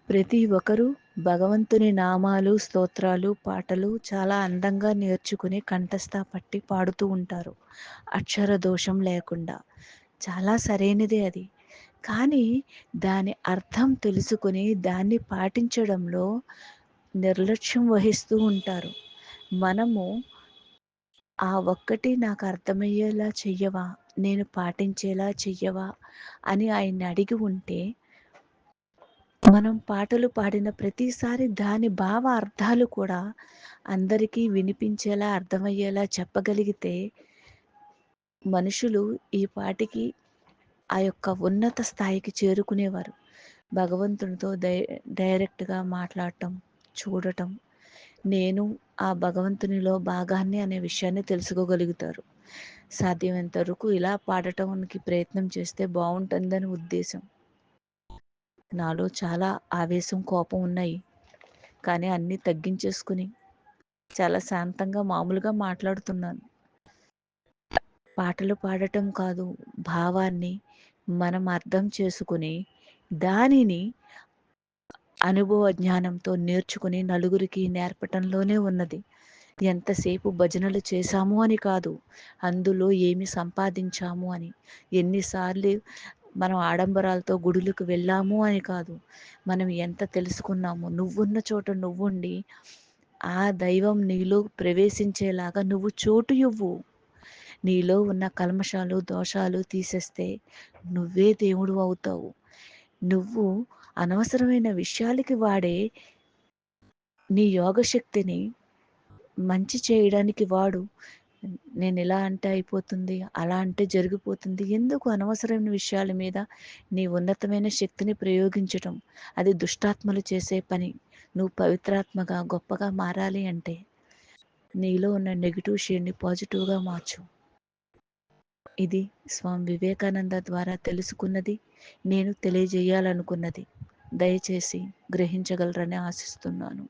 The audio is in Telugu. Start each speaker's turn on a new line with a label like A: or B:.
A: ప్రతి ఒక్కరూ భగవంతుని నామాలు, స్తోత్రాలు, పాటలు చాలా అందంగా నేర్చుకుని కంఠస్థ పట్టి పాడుతూ ఉంటారు. అక్షర దోషం లేకుండా. చాలా సరైనదే అది. కానీ దాని అర్థం తెలుసుకొని దాన్ని పాటించడంలో నిర్లక్ష్యం వహిస్తూ ఉంటారు. మనము ఆ ఒక్కటి నాకు అర్థమయ్యేలా చెయ్యవా? నేను పాటించేలా చెయ్యవా? అని ఆయన్ని అడిగి ఉంటే మనం పాటలు పాడిన ప్రతిసారి దాని భావ అర్థాలు కూడా అందరికీ వినిపించేలా, అర్థమయ్యేలా చెప్పగలిగితే మనుషులు ఈ పాటికి ఆ యొక్క ఉన్నత స్థాయికి చేరుకునేవారు. భగవంతునితో డైరెక్ట్‌గా మాట్లాడటం, చూడటం, నేను ఆ భగవంతునిలో భాగాన్ని అనే విషయాన్ని తెలుసుకోగలుగుతారు. సాధ్యమైనంత వరకు ఇలా పాడటానికి ప్రయత్నం చేస్తే బావుంటుందని ఉద్దేశం. నాలో చాలా ఆవేశం, కోపం ఉన్నాయి. కానీ అన్నీ తగ్గించేసుకొని చాలా శాంతంగా మామూలుగా మాట్లాడుతున్నాను. పాటలు పాడటం కాదు, భావాన్ని మనం అర్థం చేసుకొని దానిని అనుభవ జ్ఞానంతో నేర్చుకుని నలుగురికి నేర్పటంలోనే ఉన్నది. ఎంతసేపు భజనలు చేశాము అని కాదు, అందులో ఏమి సంపాదించాము అని. ఎన్నిసార్లు మనం ఆడంబరాలతో గుడులకు వెళ్ళాము అని కాదు, మనం ఎంత తెలుసుకున్నాము. నువ్వున్న చోట నువ్వుండి ఆ దైవం నీలో ప్రవేశించేలాగా నువ్వు చోటు ఇవ్వు. నీలో ఉన్న కల్మషాలు, దోషాలు తీసేస్తే నువ్వే దేవుడు అవుతావు. నువ్వు అనవసరమైన విషయాలకి వాడే నీ యోగశక్తిని మంచి చేయడానికి వాడు. నేను ఇలా అంటే అయిపోతుంది, అలా అంటే జరిగిపోతుంది. ఎందుకు అనవసరమైన విషయాల మీద నీ ఉన్నతమైన శక్తిని ప్రయోగించటం? అది దుష్టాత్మలు చేసే పని. నువ్వు పవిత్రాత్మగా, గొప్పగా మారాలి అంటే నీలో ఉన్న నెగెటివ్ షేడ్‌ని పాజిటివ్‌గా మార్చు. ఇది స్వామి వివేకానంద ద్వారా తెలుసుకున్నది. నేను తెలియజేయాలనుకున్నది. దయచేసి గ్రహించగలరని ఆశిస్తున్నాను.